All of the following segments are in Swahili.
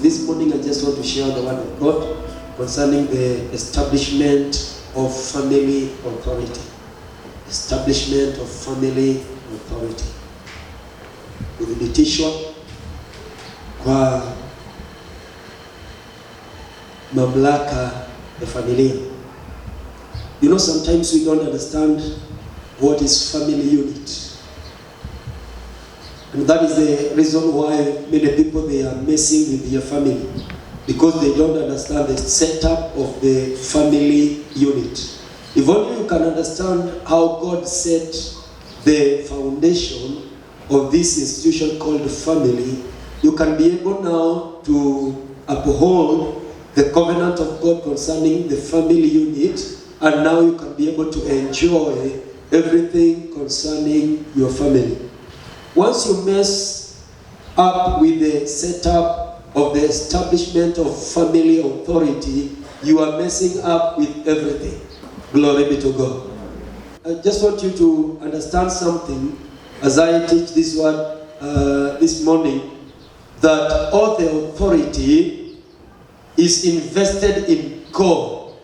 This morning I just want to share the word of God concerning the establishment of family authority. Establishment of family authority. Kudhibitishwa kwa mamlaka ya familia. You know, sometimes we don't understand what is family unit. And that is the reason why many people, they are messing with their family, because they don't understand the setup of the family unit. If only you can understand how God set the foundation of this institution called family, you can be able now to uphold the covenant of God concerning the family unit, and now you can be able to enjoy everything concerning your family. Once you mess up with the setup of the establishment of family authority, you are messing up with everything. Glory be to God. I just want you to understand something as I teach this word this morning, that all the authority is invested in God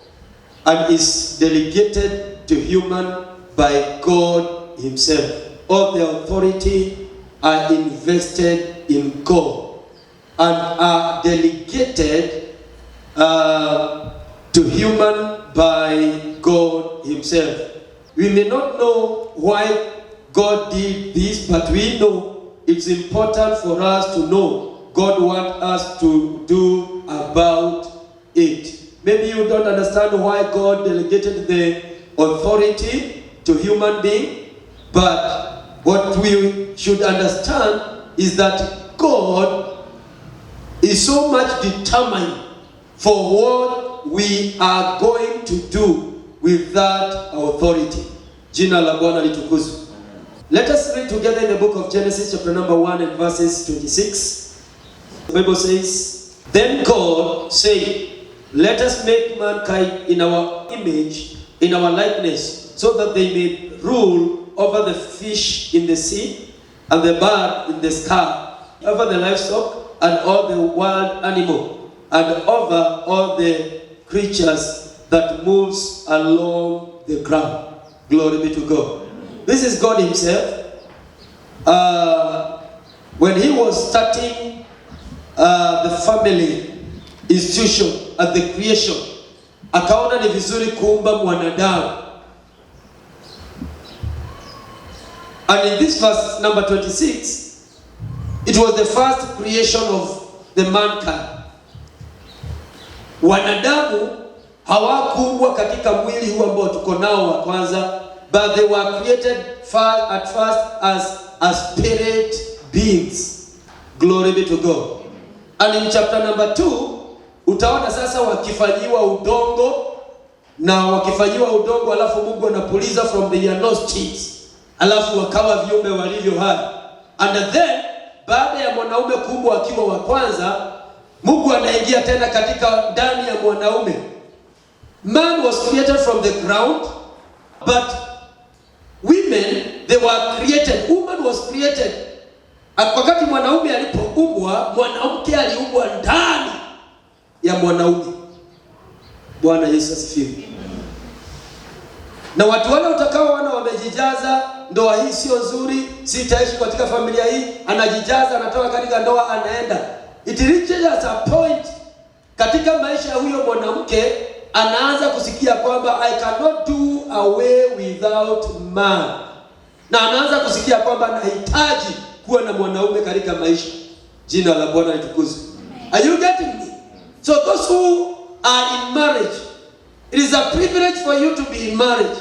and is delegated to human by God Himself. All the authority are invested in God and are delegated to human by God Himself. We may not know why God did this, but we know it's important for us to know God wants us to do about it. Maybe you don't understand why God delegated the authority to human being, but what we should understand is that God is so much determined for what we are going to do with that authority. Jina la Bwana litukuzwe. Let us read together in the book of Genesis chapter number 1 and verses 26. The Bible says, "Then God said, let us make mankind in our image, in our likeness, so that they may rule over the fish in the sea, and the bird in the sky, over the livestock, and all the wild animal, and over all the creatures that moves along the ground." Glory be to God. This is God Himself. When He was starting the family institution at the creation, akaona ni vizuri kuumba mwanadamu. And in this verse number 26, it was the first creation of the mankind. Wanadamu hawakuumbwa katika mwili huu ambao tuko nao wa kwanza, but they were created at first as spirit beings. Glory be to God. And in chapter number 2, utaona sasa wakifanyiwa udongo, na wakifanyiwa udongo alafu Mungu anapuliza from the nostrils, alafu wakawa viumbe walivyo hai. And then baada ya mwanaume kuumbwa akiwa wa kwanza, Mungu anaingia tena katika ndani ya mwanaume. Man was created from the ground, but women, they were created. Woman was created. Wakati mwanaume alipoumbwa, mwanamke aliumbwa ndani ya mwanaume. Bwana Yesu asifiwe. Na watu wale utakaoona wamejijaza, ndoa hii sio nzuri, sitaishi katika familia hii, anajijaza, anatoka katika ndoa, anaenda. It reaches a point katika maisha ya huyo mwanamke, anaanza kusikia kwamba I cannot do away without man. Na anaanza kusikia kwamba anahitaji kuwa na mwanaume katika maisha. Jina la Bwana litukuzwe. Are you getting me? So those who are in marriage, it is a privilege for you to be in marriage.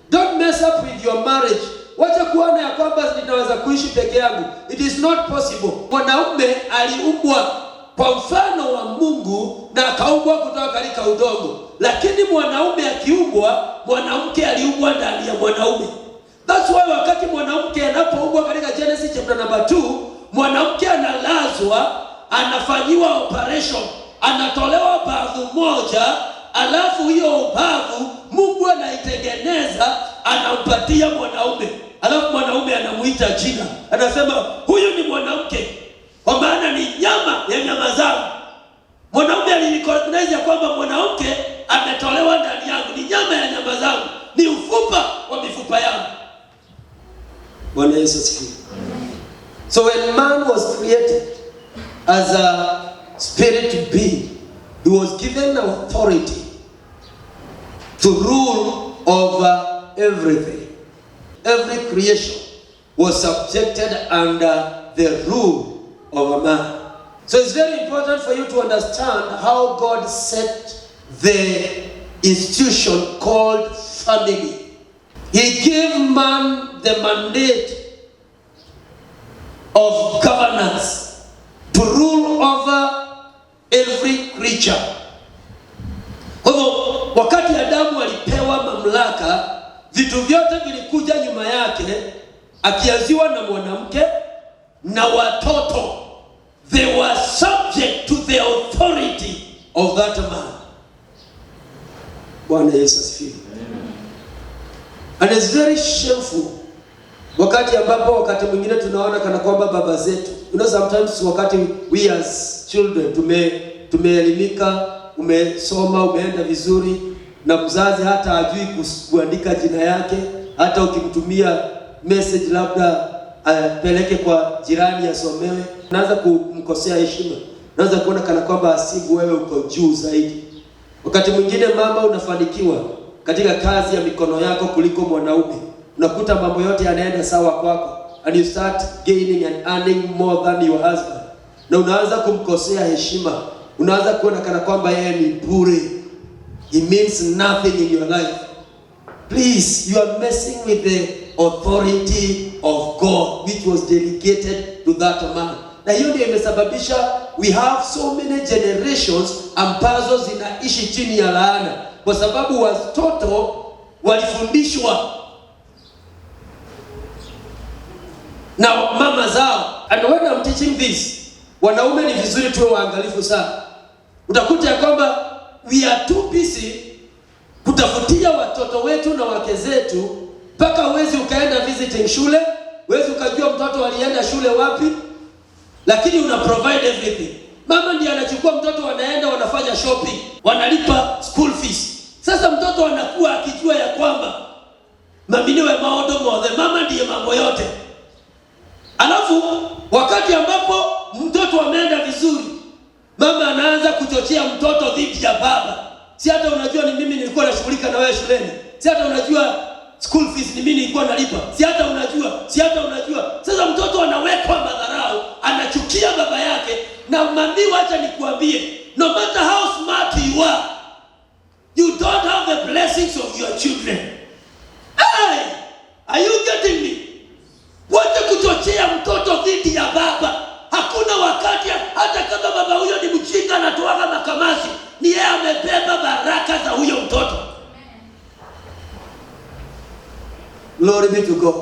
Don't mess up with your marriage. Wacha kuona ya kwamba ninaweza kuishi peke yangu. It is not possible. Mwanaume aliumbwa kwa mfano wa Mungu na akaumbwa kutoka katika udongo. Lakini mwanaume akiumbwa, mwanamke aliumbwa ndani ya mwanaume. That's why wakati mwanamke anapoumbwa katika Genesis chapter number 2, mwanamke analazwa, anafanyiwa operation, anatolewa bavu moja, alafu hiyo ubavu Mungu anaitengeneza, anampatia mwanaume. Alafu mwanaume anamuita jina. Anasema huyu ni mwanamke, kwa maana ni nyama ya nyama zangu Bwana Yesu asifiwe. So when man was created as a spirit being, he was given authority to rule over everything. Every creation was subjected under the rule of a man. So it's very important for you to understand how God set the institution called family. He gave man the mandate of governance to rule over every creature. Kwa hivyo wakati Adamu alipewa mamlaka, vitu vyote vilikuja nyuma yake, akianziwa na mwanamke na watoto. They were subject to the authority of that man. Bwana Yesu asifiwe. And it's very shameful wakati mwingine tunaona kana kwamba baba zetu, sometimes wakati we as children tumeelimika, umesoma, umeenda vizuri, na mzazi hata hajui kuandika jina yake, hata ukimtumia message labda apeleke kwa jirani asomewe, unaanza kumkosea heshima, unaanza kuona kana kwamba asibu wewe uko juu zaidi. Wakati mwingine mama unafanikiwa katika kazi ya mikono yako kuliko mwanaume, unakuta mambo yote yanaenda sawa kwako, and you start gaining and earning more than your husband, na unaanza kumkosea heshima, unaanza kuona kana kwamba yeye ni bure, he means nothing in your life. Please, you are messing with the authority of God which was delegated to that man. Na hiyo ndio imesababisha we have so many generations ambazo zinaishi chini ya laana, kwa sababu watoto walifundishwa na mama zao. And when I'm teaching this, wanaume ni vizuri tuwe waangalifu sana. Utakuta ya kwamba we are too busy kutafutia watoto wetu na wake zetu, mpaka uwezi ukaenda visiting shule, uwezi ukajua mtoto alienda shule wapi, lakini una provide everything. Mama ndiye anachukua mtoto, wanaenda wanafanya shopping, wanalipa school fees. Sasa mtoto anakuwa akijua ya kwamba maminiwe maondo mothe, mama ndiye mambo yote. Alafu wakati ambapo mtoto ameenda vizuri, mama anaanza kuchochea mtoto dhidi ya baba. Si hata unajua ni mimi nilikuwa nashughulika na wewe shuleni. Si hata unajua school fees ni mimi nilikuwa nalipa. Si hata unajua. Sasa mtoto anawekwa madharau, anachukia baba yake, na mami, wacha nikuambie, no matter how smart you you don't have the blessings of your children. Hey, are you getting me? Wacha kuchochea mtoto dhidi ya baba. Hakuna wakati, hata kama baba huyo ni mjinga na toaga makamasi, ni yeye amebeba baraka za huyo mtoto. Glory be to God.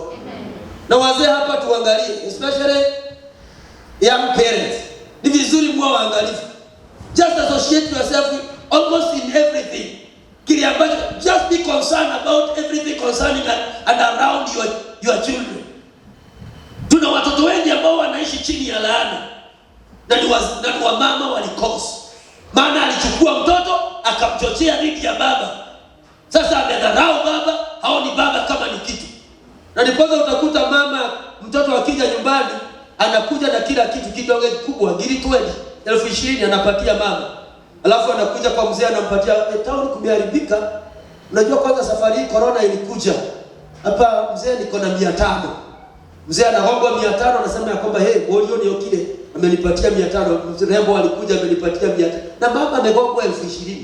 Na wazee hapa tuangalie, especially young parents. Ni vizuri mwa waangalifu. Just associate yourself with almost in everything. Kile ambacho, just be concerned about everything concerning and around your children. Tuna watoto wengi ambao wanaishi chini ya laana, na ni wamama walikosa. Maana alichukua mtoto akamchochea dhidi ya baba. Sasa amedharau baba, haoni baba kama ni kitu. Na ndipo utakuta mama, mtoto akija nyumbani anakuja na kila kitu kidogo kikubwa, giri 20,000 anapatia mama. Alafu anakuja kwa mzee anampatia, town kumeharibika. Unajua kwanza safari hii corona ilikuja. Hapa mzee niko na 500. Mzee anaomba 500, anasema ya kwamba bolio ni okile, amenipatia 500. Mrembo alikuja amenipatia 500. Na mama amegongwa 20,000.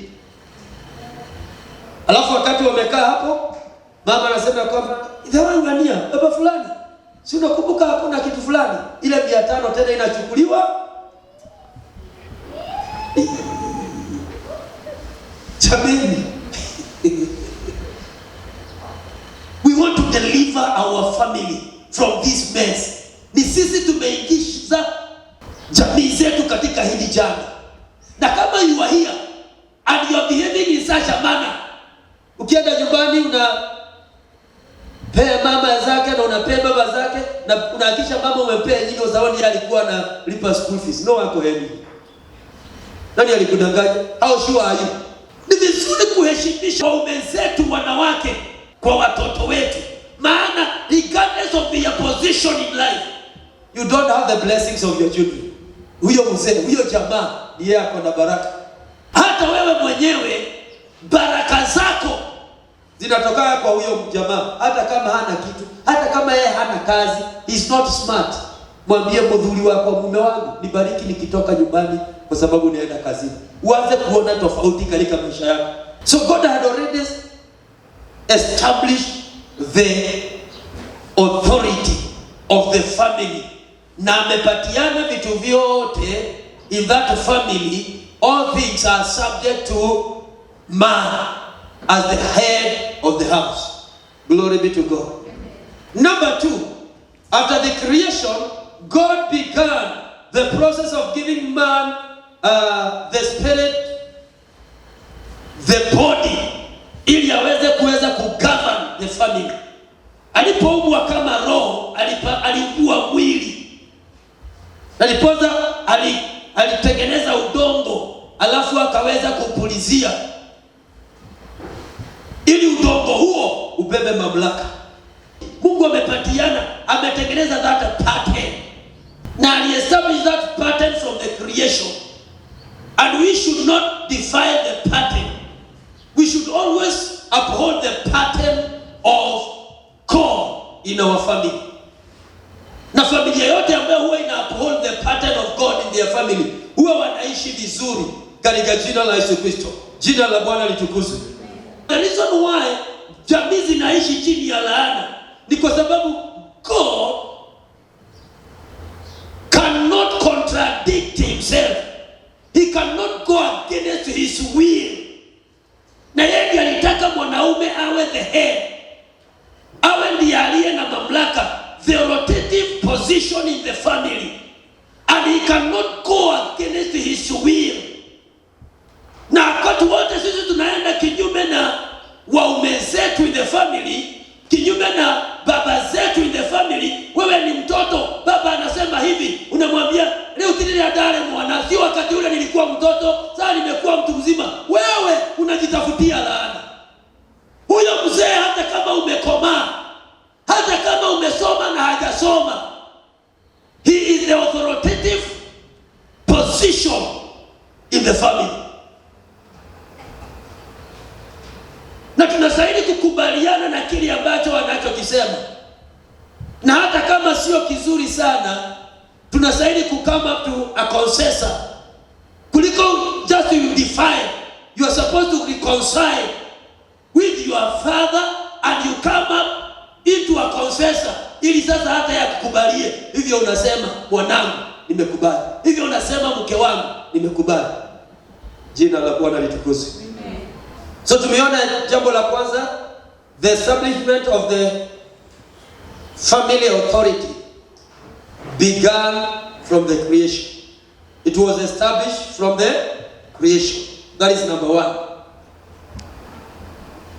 Alafu wakati wamekaa hapo, mama anasema kwamba idhaangania baba fulani, si unakumbuka hakuna kitu fulani, ile 500 tena inachukuliwa. Jamani. We want to deliver our family from this mess. Ni sisi tumeingisha jamii zetu katika hili janga. Na kama you are here and you are behaving in such a manner, ukienda nyumbani unapea mama zake na unapea baba zake, na unahakisha mama umempea nyingi zawadi alikuwa na lipa school fees. No wako heni. Nani alikudanganya? How sure are you? Ni vizuri kuheshimisha waume zetu wanawake kwa watoto wetu. Maana regardless of your position in life, you don't have the blessings of your children. Huyo mzee, huyo jamaa ni yeye ako na baraka. Hata wewe mwenyewe baraka zako zinatoka kwa huyo jamaa, hata kama hana kitu, hata kama yeye hana kazi, he's not smart. Mwambie mdhuri wako, mume wangu, nibariki nikitoka nyumbani kwa sababu naenda kazini. Uanze kuona tofauti katika maisha yako. So God had already established the authority of the family. Na amepatiana vitu vyote in that family. All things are subject to man as the head of the house. Glory be to God. Number 2, after the creation, God began the process of giving man the spirit, the body, ili aweze kugovern the family. Alipoumbwa kama roho, alikuwa mwili. Alipoza alitengeneza udongo, alafu akaweza kupulizia ili udongo huo ubebe mamlaka. Mungu ametengeneza that pattern. Na ali-establish that pattern from the creation. And we should not defy the pattern. We should always uphold the pattern of God in our family. Na familia yote ambayo huwa ina uphold the pattern of God in their family, huwa wanaishi vizuri katika jina la Yesu Kristo. Jina la Bwana litukuzwe. The reason why jamii zinaishi chini ya laana ni kwa sababu God cannot contradict himself. He cannot go against his will. Na yeye alitaka mwanaume awe the head, awe ndiye aliye na mamlaka, the authoritative position in the family, and he cannot go against his will. Na wakati wote sisi tunaenda kinyume na waume zetu in the family, kinyume na baba zetu in the family. Wewe ni mtoto, baba anasema hivi, unamwambia leo tili ya dare mwana, sio wakati ule nilikuwa mtoto, sasa nimekuwa mtu mzima. Wewe unajitafutia laana. Huyo mzee hata kama umekomaa, hata kama umesoma na hajasoma, he is the authoritative position in the family. Na tunastahili kukubaliana na kile ambacho wanachokisema. Na hata kama sio kizuri sana, tunastahili come up to a consensus. Kuliko just to defy, you are supposed to reconcile with your father and you come up into a consensus. Ili sasa hata ya kukubalie. Hivyo unasema mwanangu nimekubali. Hivyo unasema mke wangu nimekubali. Jina la Bwana litukuzwe. So tumeona jambo la kwanza, the establishment of the family authority began from the creation. It was established from the creation. That is number 1.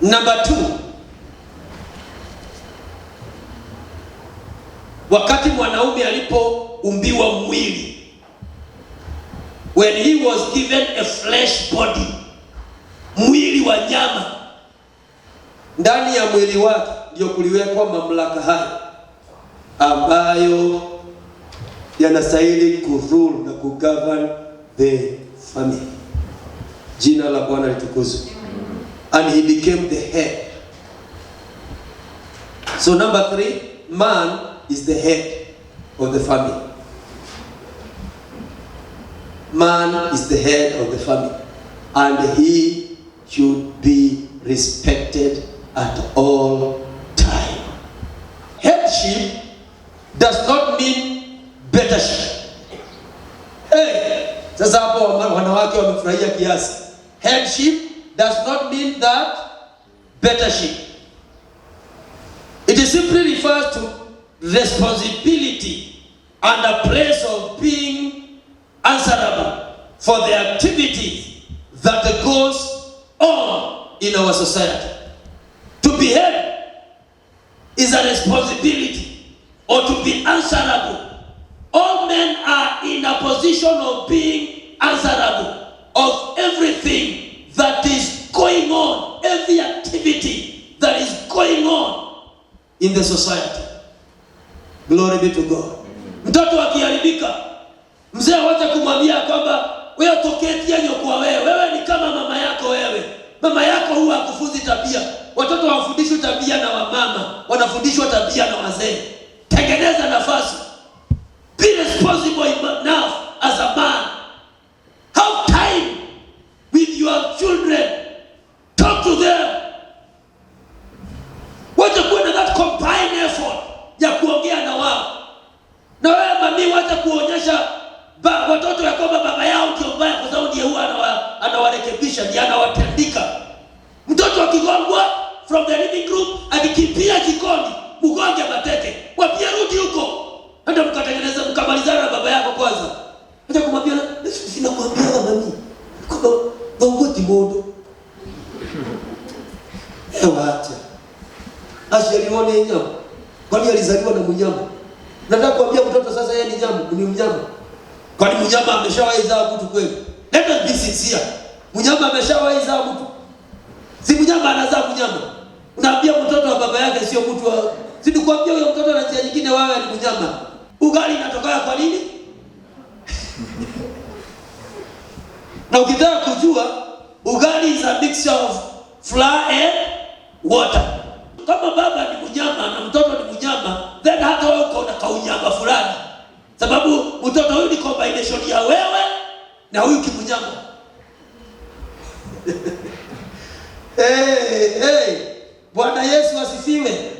Number 2, wakati mwanaume alipoumbiwa mwili, when he was given a flesh body, mwili wa nyama, ndani ya mwili wake ndio kuliwekwa mamlaka haya ambayo yanastahili kurule na kugovern the family. Jina la Bwana litukuzwe. And he became the head. So number 3, man is the head of the family. Man is the head of the family, and he should be respected at all time. Headship does not mean bettership. Sasa hapo wanawake wamefurahia kiasi. Headship does not mean that bettership. It simply refers to responsibility and a place of being answerable for the activities that goes on in our society. To be head is a responsibility, or to be answerable. All men are in a position of being answerable of everything that is going on, every activity that is going on in the society. Glory be to God. Mtoto akiharibika, mzee wacha kumwambia kwamba wewe toketi yanyo kwa wewe ni kama mama yako wewe. Mama yako huwa hakufunzi tabia. Watoto hawafundishwi tabia na wamama, wanafundishwa tabia na wazee. Tengeneza nafasi. Be responsible enough as a man. Have time with your children. Talk to them. Wacha kuwa na that combined effort ya kuongea na wao. Na wewe mami wacha kuonyesha watoto ya kwamba baba yao ndio mbaya kwa sababu ndiye huwa anawarekebisha, ndiye anawatandika. Mtoto akigongwa from the living room akikimbia jikoni, mgonge mateke. Wapi rudi huko. Hata mkatengeneza mkamalizana na baba yako kwanza. Acha kumwambia sina kuambia mami. Kwamba ngoti modo. Acha. Ashalione nyama. Kwani alizaliwa na mnyama? Nataka kuambia mtoto sasa yeye ni nyama, ni mnyama. Kwani mnyama ameshawahi zaa mtu kweli? Let us be sincere. Mnyama ameshawahi zaa mtu? Si mnyama anazaa mnyama. Unaambia mtoto wa baba yake sio mtu wa... Si nikwambia huyo mtoto na njia nyingine wawe ni mnyama. Ugali inatokana kwa nini? Na ukitaka kujua, ugali is a mixture of flour and water. Kama baba ni mnyama na mtoto ni mnyama, then hata wewe uko na kaunyama fulani. Sababu mtoto huyu ni combination ya wewe na huyu kimunyama. Hey, Bwana Yesu asifiwe.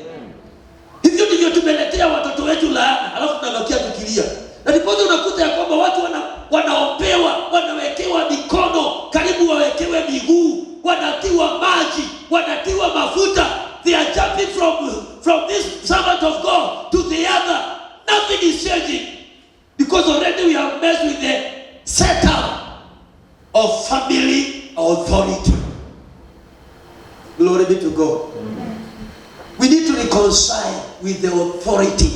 Hivyo ndivyo tumeletea watoto wetu laana, alafu tunabakia tukilia. Na ndipo unakuta ya kwamba watu wanaombewa, wanawekewa mikono, karibu wawekewe miguu, wanatiwa maji, wanatiwa mafuta. They are jumping from this servant of God to the other. Nothing is changing. Because already we have messed with the setup of family authority. Glory be to God. We need to reconcile with the authority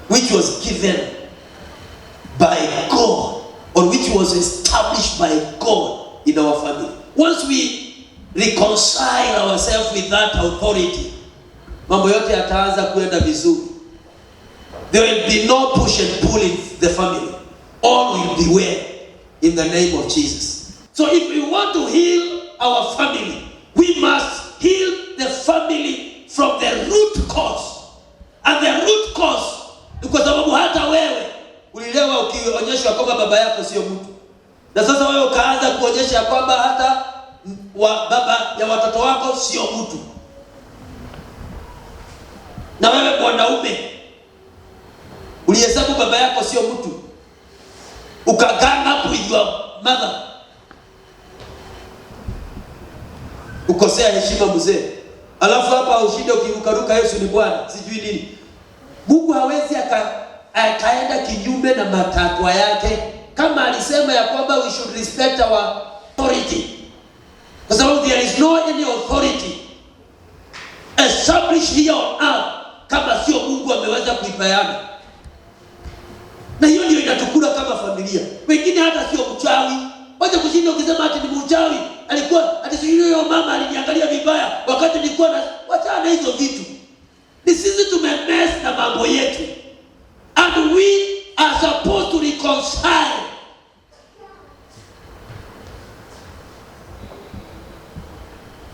which was given by God, or which was established by God in our family. Once we reconcile ourselves with that authority, mambo yote yataanza kuenda vizuri. There will be no push and pull in the family. All will be well in the name of Jesus. So if we want to heal our family, we must heal the family from the root cause. And the root cause, kwa sababu hata wewe ulilewa ukionyesha kwamba baba yako sio mtu. Na sasa wewe ukaanza kuonyesha kwamba hata baba ya watoto wako sio mtu. Na wewe mwanaume ulihesabu baba yako sio mtu, ukaganga up with your mother, ukosea heshima mzee. Alafu hapa ushinde ukirukaruka Yesu ni Bwana sijui nini. Mungu hawezi akaenda kinyume na matakwa yake. Kama alisema ya kwamba we should respect our authority, kwa sababu there is no any authority established here on earth kama sio Mungu ameweza kuipeana. Na hiyo ndio inatukula kama familia. Wengine hata sio mchawi. Wacha kushinda ukisema ati ni mchawi. Alikuwa ati yule mama aliniangalia vibaya wakati nilikuwa na wacha na hizo vitu. Ni sisi tumemess na mambo yetu. And we are supposed to reconcile.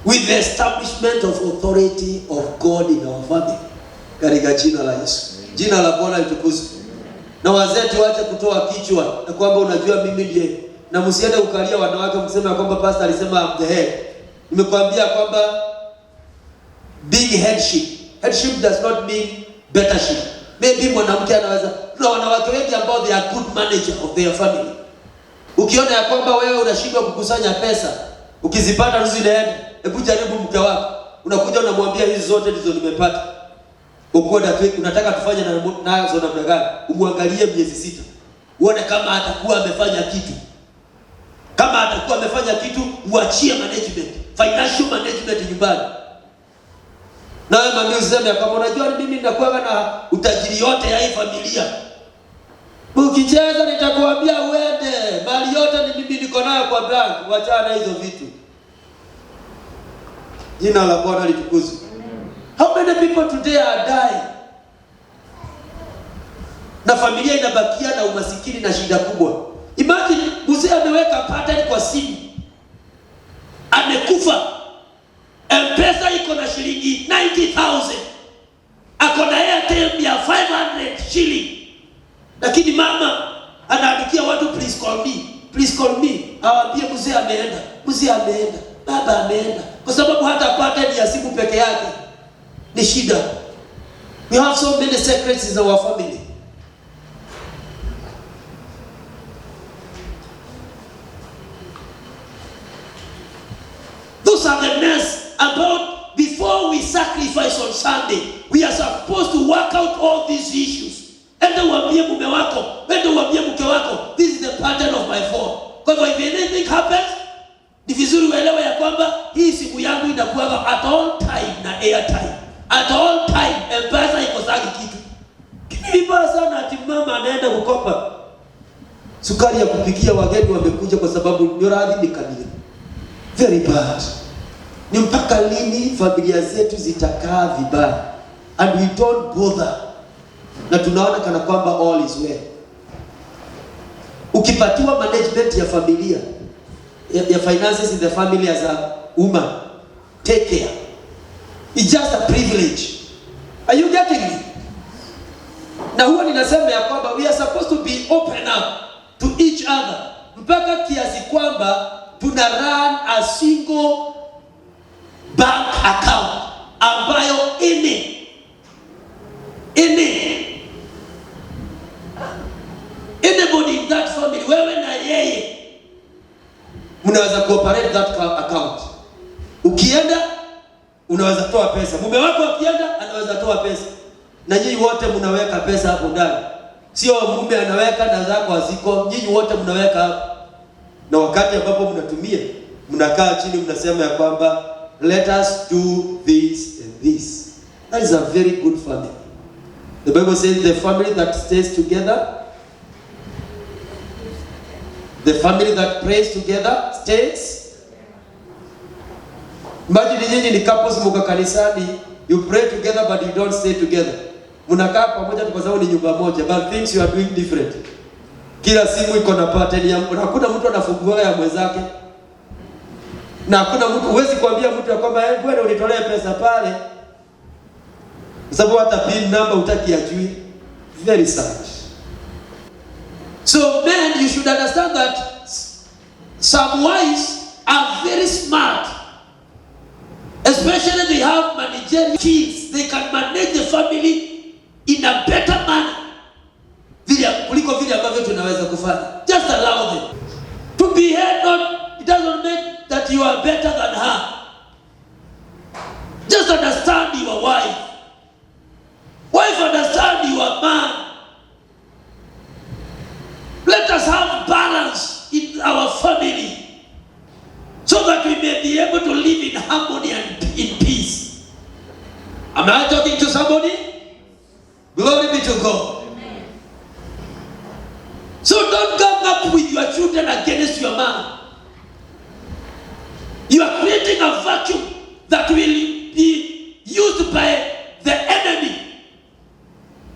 With the establishment of authority of God in our family. Katika jina la Yesu. Jina la Bwana litukuzwe. Na wazee tuache kutoa kichwa na kwamba unajua mimi ndiye. Na msiende ukalia wanawake mseme kwamba pastor alisema I'm the head. Nimekwambia kwamba big headship. Headship does not mean bettership. Maybe mwanamke anaweza. Kuna wanawake wengi ambao they are good manager of their family. Ukiona ya kwamba wewe unashindwa kukusanya pesa, ukizipata ruzi inaenda, hebu jaribu mke wako. Unakuja unamwambia hizi zote ndizo nimepata. Ukoda unataka tufanye nazo namna gani? Umwangalie miezi 6. Uone kama atakuwa amefanya kitu. Kama atakuwa amefanya kitu, muachie management, financial management nyumbani. Na wewe mami useme kama unajua mimi ninakuwa na utajiri yote ya hii familia. Ukicheza nitakwambia uende, mali yote ni mimi niko nayo kwa bank, wachana hizo vitu. Jina la Bwana litukuzwe. How many people today are dying? Na familia inabakia na umasikini na shida kubwa. Imagine mzee ameweka pattern kwa simu, amekufa, M-Pesa iko na shilingi 90,000, ako na Airtel ya 500 shilling, lakini mama anaandikia watu please call me, awaambie mzee ameenda, baba ameenda, kwa sababu hata pattern ya simu peke yake ni shida. We have so many secrets in our family. Those are the mess about before we sacrifice on Sunday. We are supposed to work out all these issues. Enda uambie mume wako, enda uambie mke wako, this is the pattern of my phone. Kwa hivyo if anything happens, ni vizuri uelewe ya kwamba hii simu yangu inakuwa at all time na airtime. At all time M-Pesa iko saki kitu. Kibaya sana ati mama anaenda kukopa sukari ya kupikia wageni wamekuja kwa sababu nyoradhi ni kamili. Very bad. Ni mpaka lini familia zetu zitakaa vibaya and we don't bother, na tunaona kana kwamba all is well. Ukipatiwa management ya familia ya finances in the family as a woman, take care. It's just a privilege. Are you getting me? Na huwa ninasema ya kwamba we are supposed to be open up to each other, mpaka kiasi kwamba tuna run a single bank account ambayo anybody in that family, wewe na yeye mnaweza cooperate that account. Ukienda unaweza toa pesa, mume wako akienda anaweza toa pesa, na nyinyi wote mnaweka pesa hapo ndani. Sio mume anaweka na zako haziko, nyinyi wote mnaweka hapo. Na wakati ambapo mnatumia, mnakaa chini mnasema ya kwamba let us do this and this. That is a very good family. The Bible says the family that stays together, the family that prays together stays. Imagine nyinyi ni couples mko kanisani, you pray together but you don't stay together. Mnakaa pamoja kwa sababu ni nyumba moja, but things you are doing different. Kila simu iko na pattern ya mtu. Hakuna mtu anafungua ya mwenzake. Na hakuna mtu, huwezi kuambia mtu ya kwamba wewe unitolee pesa pale, kwa sababu hata pin number utaki ajui. Very sad. So men, you should understand that some wives are very smart. Especially they have managerial skills. They can manage the family in a better manner kuliko vile ambavyo tunaweza kufanya. Just allow them to be head. It doesn't mean that you are better than her. Just understand your wife. Wife, understand your man. Let us have balance in our family so that we may be able to live in harmony and in peace. Am I talking to somebody? Glory be to God. So don't gang up with your children against your man. You are creating a vacuum that will be used by the enemy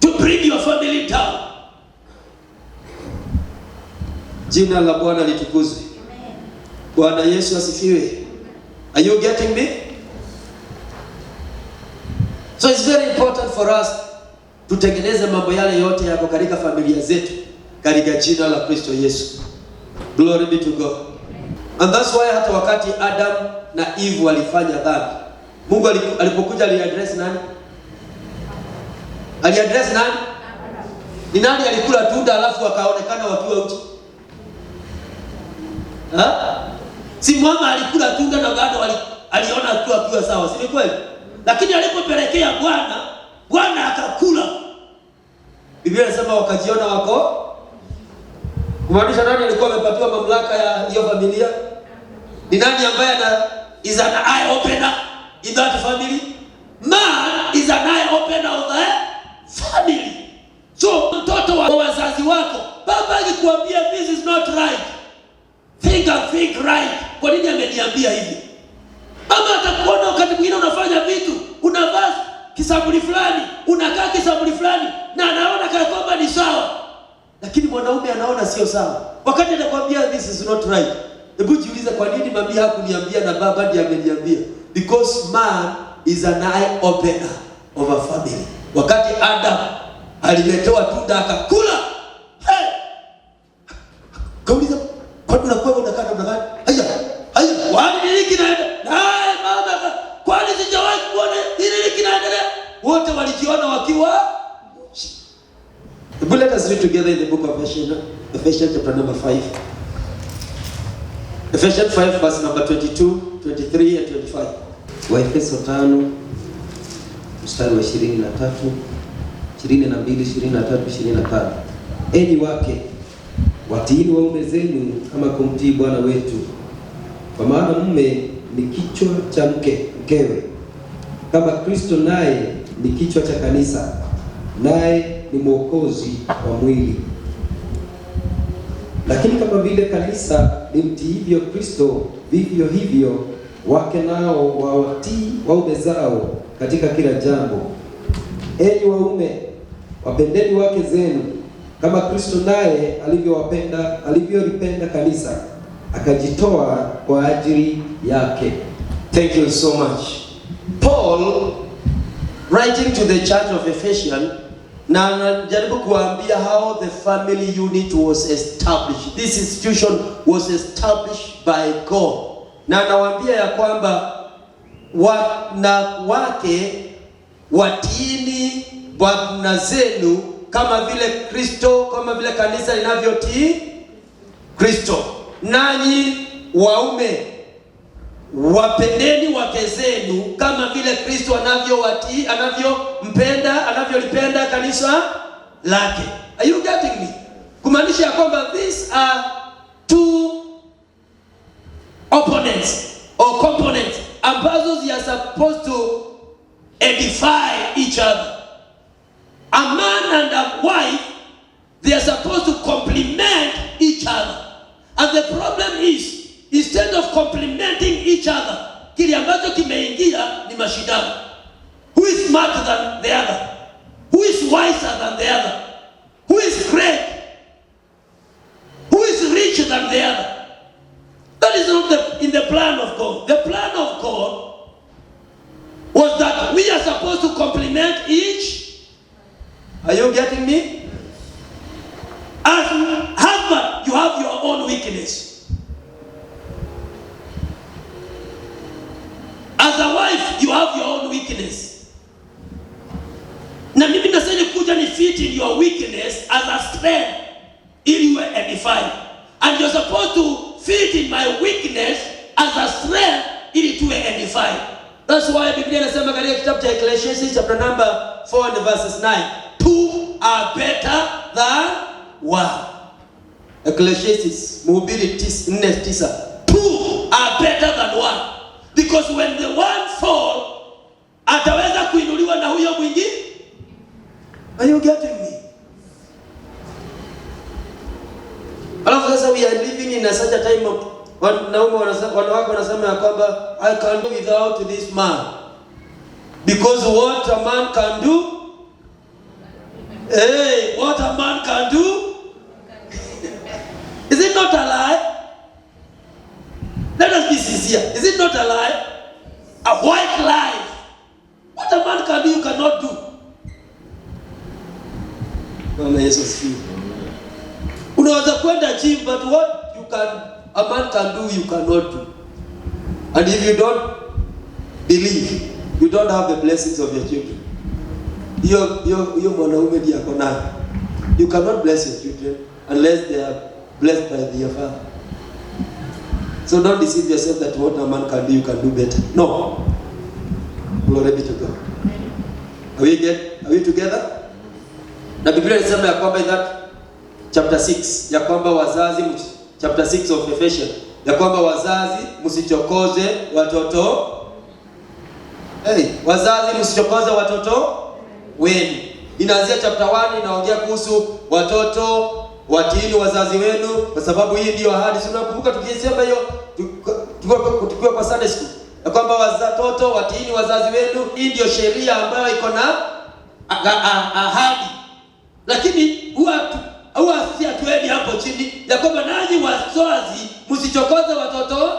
to bring your family down. Jina la Bwana litukuzwe. Bwana Yesu asifiwe. Are you getting me? So it's very important for us tutengeneze mambo yale yote yako katika familia zetu katika jina la Kristo Yesu. Glory be to God. And that's why hata wakati Adam na Eve walifanya dhambi, Mungu alipokuja aliaddress nani? Aliaddress nani? Ni nani alikula tunda alafu wakaonekana wakiwa uchi? Si mama alikula tunda na bado aliona akiwa sawa, si kweli? Lakini alipopelekea Bwana akakula. Biblia inasema wakajiona wako. Kumaanisha nani alikuwa amepatiwa mamlaka ya hiyo familia? Ni nani ambaye is an eye opener in that family? Man is an eye opener of the family. So mtoto wa wazazi wako, baba akikwambia this is not right, think right. Kwa nini ameniambia hivi? Mama atakuona wakati kisaburi fulani, unakaa kisaburi fulani na anaona kana kwamba ni sawa, lakini mwanaume anaona sio sawa. Wakati anakuambia this is not right, hebu jiulize, kwa nini mami hakuniambia na baba ndiye ameniambia? Because man is an eye opener of a family. Wakati Adam aliletewa tunda akakula, hey! Kauliza, kwa nini unakuwa unakaa namna gani? Haya, kwani nini kinaendelea? Naye mama, kwani sijawahi kuona nini kinaendelea? Wote walijiona wakiwa. But let us read together in the book of Ephesians chapter number 5. Ephesians 5 verse number 22, 23 and 25. Waefeso 5 mstari wa 23, 22, 23, 25. Enyi wake, watiini waume zenu kama kumtii Bwana wetu, kwa maana mume ni kichwa cha mkewe, kama Kristo naye ni kichwa cha kanisa, naye ni mwokozi wa mwili. Lakini kama vile kanisa limtiivyo Kristo, vivyo hivyo wake nao wawatii waume zao katika kila jambo. Enyi waume, wapendeni wake zenu kama Kristo naye alivyolipenda kanisa, akajitoa kwa ajili yake. Thank you so much. Paul, writing to the church of Ephesians, na anajaribu kuambia how the family unit was established. This institution was established by God. Na anawaambia ya kwamba wanawake watiini bwana zenu kama vile Kristo, kama vile kanisa linavyotii Kristo. Nanyi waume, wapendeni wake zenu kama vile Kristo anavyowatii, anavyolipenda kanisa lake. Are you getting me? Kumaanisha ya kwamba these are two opponents or components ambazo they are supposed to edify each other. A man and a wife, they are supposed to complement each other. And the problem is, instead of complementing each other, kile ambacho kimeingia ni mashindano. Who is smarter than the other? Who is wiser than the other? Who is great? Who is richer than the other? That is not in the plan of God. The plan of God was that we are supposed to complement each. Are you getting me? As husband, you have your own weakness. As a wife, you have your own weakness. Na mimi nasema kuja ni fit in your weakness as a strength ili uwe edified. And you're supposed to fit in my weakness as a strength ili tuwe edified. That's why Biblia inasema katika kitabu cha Ecclesiastes chapter number 4 and verses 9, two are better than one. Ecclesiastes Mhubiri 4:9, two are better than one, because when the one fall, ataweza kuinuliwa na huyo mwingine. Are you getting me? Alafu sasa we are living in such a time of wanawake wanasema ya kwamba I can't do without this man, because what a man can do, what a man can do, is it not a lie? Let us be sincere. Is it not a lie? A white lie. What a man can do, you cannot do. Bwana Yesu asifiwe. Unaweza kwenda gym, but what a man can do, you cannot do. And if you don't believe, you don't have the blessings of your children. Hiyo mwanaume ndiye ako nayo. You cannot bless your children unless they are blessed by their father. So don't deceive yourself that what a man can do, you can do better. No. Glory be to God. Are we together? Na Biblia inasema ya kwamba in that chapter 6, ya kwamba wazazi, chapter 6 of Ephesians, ya kwamba wazazi msichokoze watoto. Wazazi msichokoze watoto wenu. Inaanzia chapter 1 inaongea kuhusu watoto watiini wazazi wenu, kwa sababu hii ndio ahadi. Si unakumbuka tukisema hiyo tukiwa kwa Sunday school? ya kwamba watoto watiini wazazi wenu. Hii ndio sheria ambayo iko na ahadi, lakini huwa sisi hatuendi hapo chini ya kwamba nanyi wazazi msichokoze watoto.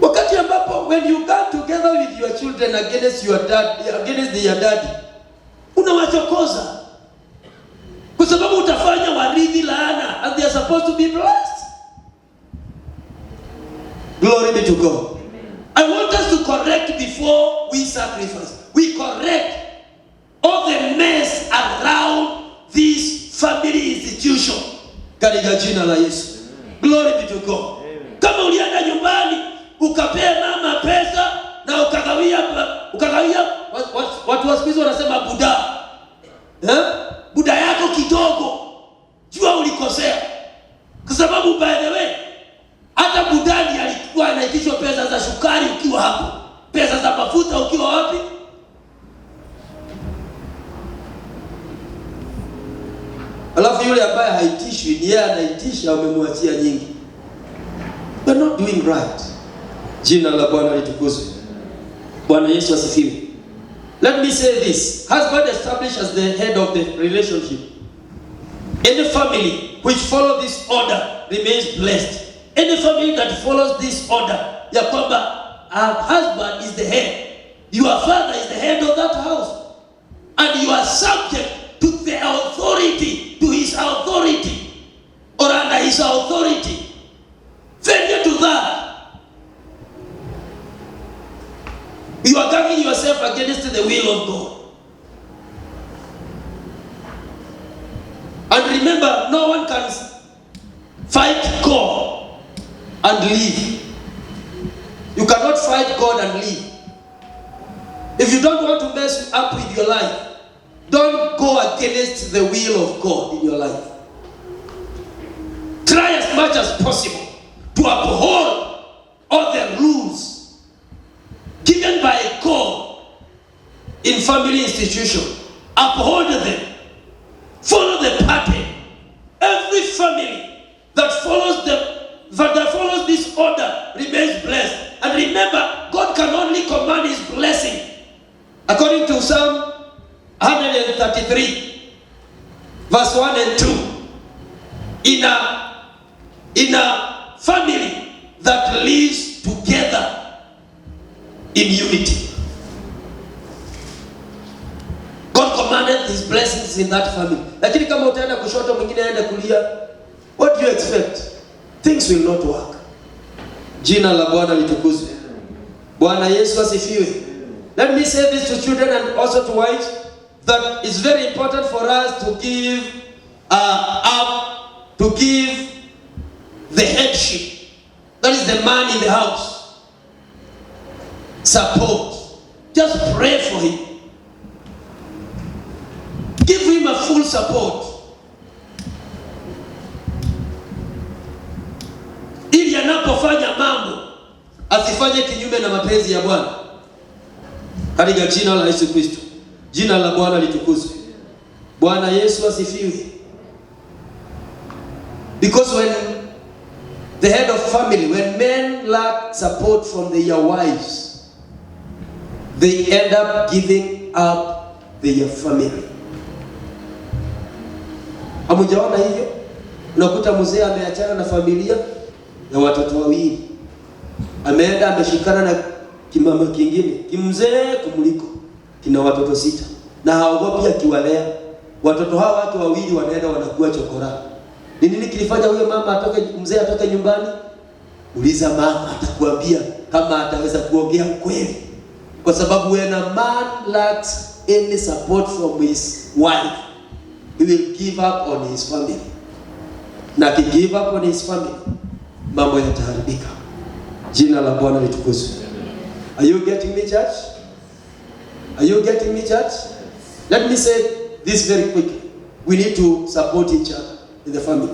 Wakati ambapo when you come together with your children against your dad, against their daddy, unawachokoza kwa sababu utafanya warithi laana, and they are supposed to be blessed. Glory be to God. I want us to correct before we sacrifice. We correct all the mess around this family institution katika jina la Yesu. Glory be to God. Kama ulienda nyumbani ukapea mama pesa na ukagawia watu wa siku hizo wanasema buda. Buda yako kidogo, jua ulikosea. Kwa sababu by the way, hata budani alikuwa anaitishwa pesa za sukari ukiwa hapo, pesa za mafuta ukiwa wapi? Alafu yule ambaye haitishwi ni yeye anaitisha, umemwachia nyingi. You're not doing right. Jina la Bwana litukuzwe. Bwana Yesu asifiwe. Let me say this. Husband established as the head of the relationship. Any family which follows this order remains blessed. Any family that follows this order, ya kwamba our husband is the head, your father is the head of that house, and you are subject to the authority, to his authority, or under his authority. Failure to that, you are giving yourself against the will of God. And remember, no one can fight God and live. You cannot fight God and live. If you don't want to mess up with your life, don't go against the will of God in your life. Try as much as possible to uphold all the rules given by God in family institution. Uphold them. Follow the pattern. Every family that follows this order remains blessed. And remember, God can only command his blessing. According to Psalm 133, verse 1 and 2. In a family that lives together in unity, God commanded his blessings in that family. Lakini kama utaenda kushoto mwingine aende kulia, what do you expect? Things will not work. Jina la Bwana litukuzwe. Bwana Yesu asifiwe. Let me say this to children and also to wives, that it's very important for us to give the headship, that is the man in the house, support. Just pray for him. Give him a full support. Ili anapofanya mambo asifanye kinyume na mapenzi ya Bwana. Katika jina la Yesu Kristo. Jina la Bwana litukuzwe. Bwana Yesu asifiwe. Because when the head of family, when men lack support from their wives, they end up giving up their family. Hamujaona hivyo? Unakuta mzee ameachana na familia na watoto wawili. Ameenda ameshikana na kimama kingine, kimzee kumuliko, kina watoto 6. Na haogopi akiwalea. Watoto hawa watu wawili wanaenda wanakuwa chokora. Ni nini kilifanya huyo mama mzee atoke nyumbani? Uliza mama, atakwambia kama ataweza kuongea ukweli. Kwa sababu when a man lacks any support from his wife, he will give up on his family. Na ki give up on his family, mambo yataharibika. Jina la Bwana litukuzwe. Are you getting me, church? Are you getting me, church? Let me say this very quickly. We need to support each other in the family.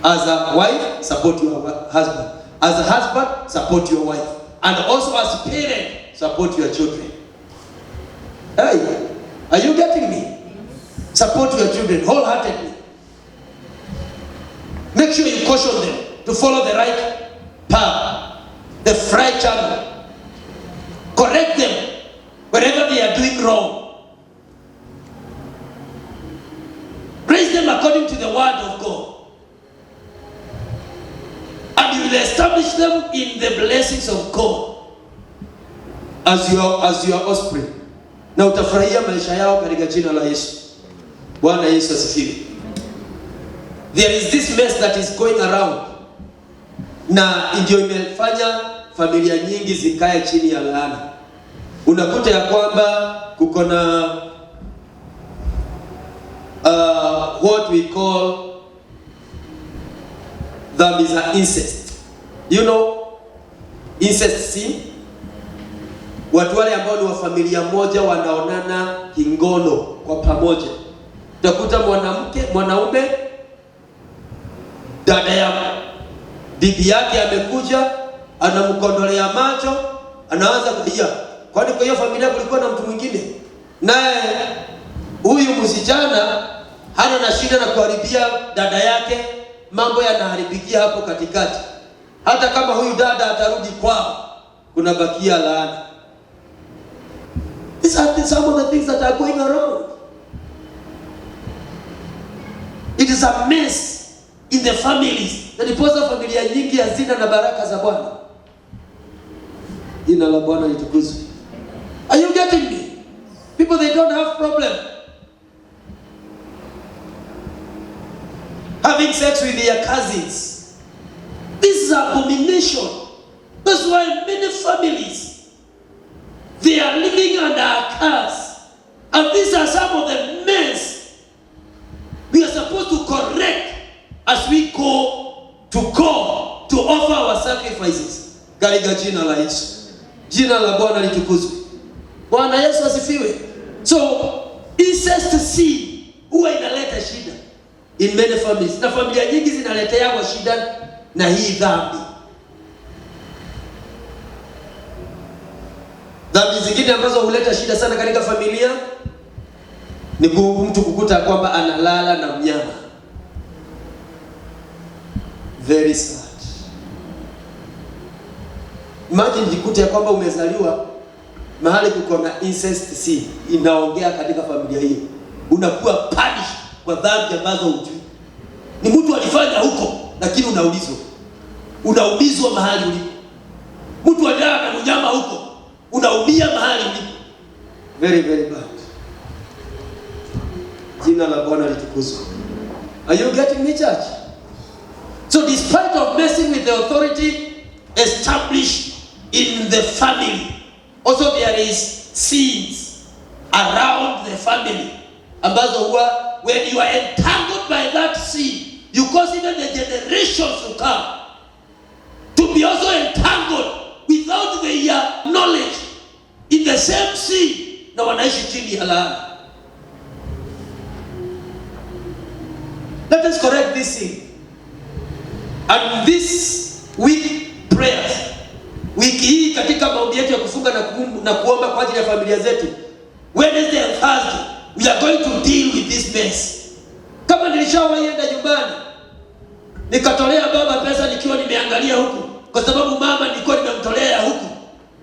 As a wife, support your husband. As a husband, support your wife. And also as a parent, support your children. Hey, are you getting me? Support your children wholeheartedly. Make sure you caution them to follow the right path. the fry channel. Correct them wherever they are doing wrong. Raise them according to the word of God. And you will establish them in the blessings of God as your offspring. Na utafurahia maisha yao katika jina la Yesu. Bwana Yesu asifiwe. There is this mess that is going around. Na ndio imefanya familia nyingi zikae chini ya laana. Unakuta ya kwamba kuko na what we call dhambi za incest. You know incest sin? Watu wale ambao ni wa familia moja wanaonana kingono kwa pamoja. Utakuta mwanaume dada ya bibi yake amekuja, anamkondolea macho, anaanza kulia. Kwani kwa hiyo familia kulikuwa na mtu mwingine? Naye huyu msichana hana na shida na kuharibia dada yake, mambo yanaharibikia hapo katikati. Hata kama huyu dada atarudi kwao, kuna bakia laana. These are some of the things that are going around. It is a mess in the families. Na ndiposa familia nyingi hazina na baraka za Bwana. Jina la Bwana litukuzwe. Are you getting me? People, they don't have problem having sex with their cousins. This is abomination. That's why many families, they are living under a curse. And these are some of the mess we are supposed to correct as we go to God to offer our sacrifices. Katika jina la Yesu. Jina la Bwana litukuzwe. Bwana Yesu asifiwe. So, incest sin huwa inaleta shida in many families. Na familia nyingi zinaletea kwa shida na hii dhambi. Dhambi zingine ambazo huleta shida sana katika familia ni mtu kukuta kwamba analala na mnyama. Very sad. Imagine jikute ya kwamba umezaliwa mahali kuko na incest sin inaongea katika familia hiyo. Unakuwa punished kwa dhambi ambazo hujui. Ni mtu alifanya huko lakini unaumizwa mahali ulipo. Mtu alilala na mnyama huko, unaumia mahali ulipo. Very very bad. Jina la Bwana litukuzwe. Are you getting me, church? So despite of messing with the authority established in the family, also there is sins around the family. Ambazo huwa, when you are entangled by that sin, you cause even the generations to come to be also entangled without their knowledge in the same sin, na wanaishi chini ya laana. Let us correct this sin. And this week prayers, wiki hii katika maombi yetu ya kufunga na kuomba kwa ajili ya familia zetu, Wednesday and Thursday, we are going to deal with this mess. Kama nilishawahi enda nyumbani nikatolea baba pesa nikiwa nimeangalia huku, kwa sababu mama nilikuwa nimemtolea huku,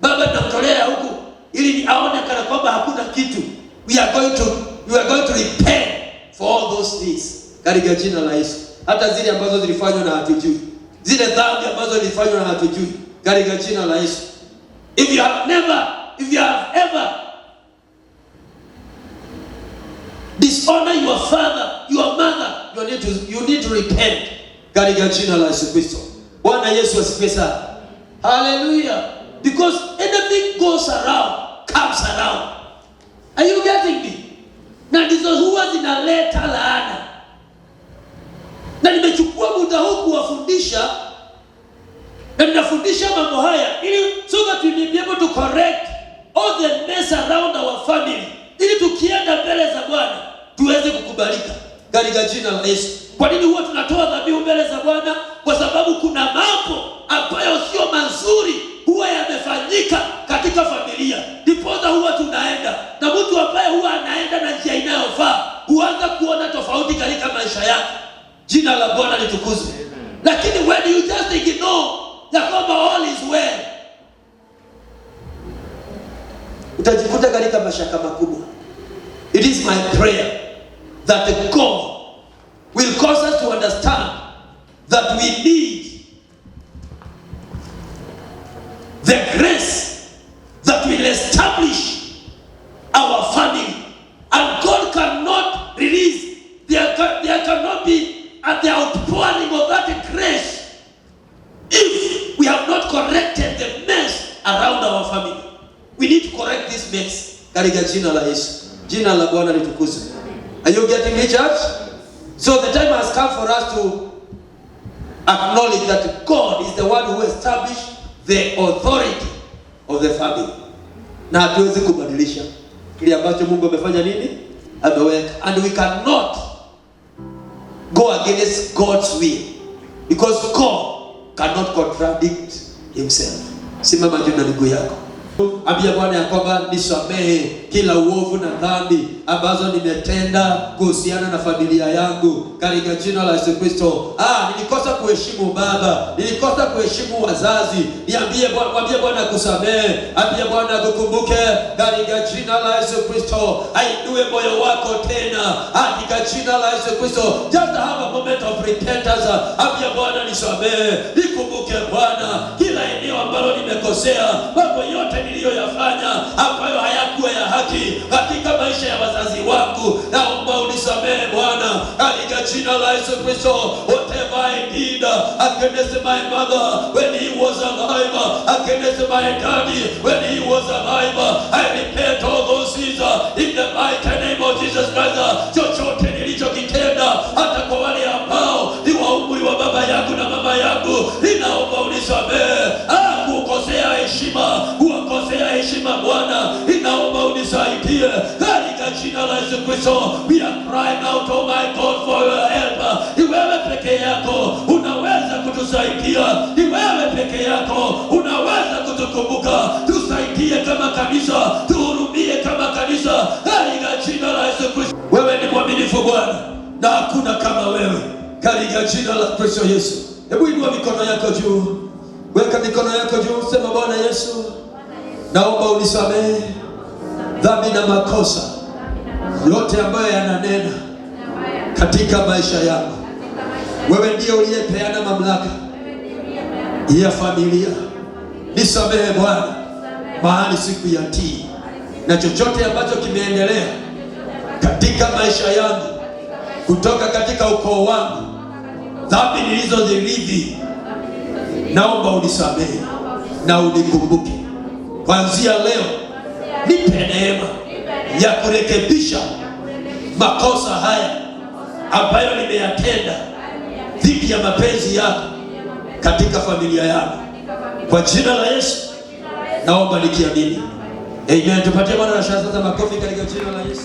baba ninamtolea huku, ili aone kana kwamba hakuna kitu. We are going to repent for all those things katika jina la Yesu. Hata zile ambazo zilifanywa na hatujui, zile dhambi ambazo zilifanywa na hatujui, katika jina la Yesu. If you have ever dishonor your father, your mother, you need to repent katika jina la Yesu Kristo. Bwana Yesu asifiwe sana. Hallelujah. Because anything goes around comes around. Are you getting me? Na ndizo huwa zinaleta laana. Na nimechukua muda huu kuwafundisha, na ninafundisha mambo haya ili so that we may be able to correct all the mess around our family, ili tukienda mbele za Bwana tuweze kukubalika katika jina la Yesu. Kwa nini huwa tunatoa dhabihu mbele za Bwana? Kwa sababu kuna mambo ambayo sio mazuri huwa yamefanyika katika familia. Ndiposa huwa tunaenda, na mtu ambaye huwa anaenda na njia inayofaa huanza kuona tofauti katika maisha yake. Jina la Bwana litukuzwe. Lakini when you just ignore ya kwamba all is well, utajikuta katika mashaka makubwa. It is my prayer that God will cause us to understand that we need the grace that will establish our family, and God cannot release, there cannot be the outpouring of that grace if we have not corrected the mess around our family. We need to correct this mess katika jina la Yesu. Jina la Bwana litukuzwe. Are you getting me, church? So the time has come for us to acknowledge that God is the one who established the authority of the family. Na hatuwezi kubadilisha kile ambacho Mungu amefanya nini? Ameweka. And we cannot go against God's will, because God cannot contradict himself. Simama juu na miguu yako. Ambia Bwana ya kwamba nisamehe kila uovu na dhambi ambazo nimetenda kuhusiana na familia yangu katika jina la Yesu Kristo. Nilikosa kuheshimu baba, nilikosa kuheshimu wazazi. Mwambie Bwana kusamehe. Ambia Bwana kukumbuke katika jina la Yesu Kristo. Ainue moyo wako tena katika jina la Yesu Kristo. Just have a moment of repentance. Ambia Bwana nisamehe. Nikumbuke Bwana kila eneo ambalo nimekosea, mambo yote niliyoyafanya ambayo hayakuwa ya haki katika maisha ya wazazi wangu, naomba unisamehe Bwana katika jina la Yesu Kristo. Whatever I did against my mother when he was alive, against my daddy when he was alive, I repent all those sins in the mighty name of Jesus Christ. Chochote nilichokitenda hata kwa wale ambao ni wa umri wa baba yangu na mama yangu, ninaomba unisamehe. Kukosea heshima Bwana, ninaomba unisaidie katika jina la Yesu Kristo. We are crying out, oh my God, for your help. Ni wewe peke yako unaweza kutusaidia, ni wewe peke yako unaweza kutukumbuka. Tusaidie kama kanisa, tuhurumie kama kanisa katika jina la Yesu Kristo. Wewe ni mwaminifu Bwana na hakuna kama wewe katika jina la Kristo Yesu. Hebu inua mikono yako juu. Weka mikono yako juu, sema Bwana Yesu, naomba unisamehe dhambi na makosa yote ambayo yananena katika maisha yangu. Wewe ndiye uliyepeana mamlaka ya familia. Nisamehe Bwana mahali sikuyatii, na chochote ambacho kimeendelea katika maisha yangu kutoka katika ukoo wangu, dhambi nilizozirithi, naomba unisamehe na unikumbuke. Kuanzia leo nipe neema ya kurekebisha makosa haya ambayo nimeyatenda dhidi ya mapenzi yako katika familia yangu. Kwa jina la Yesu naomba nikiamini. Amen. Tupatie Bwana sasa makofi katika jina la Yesu.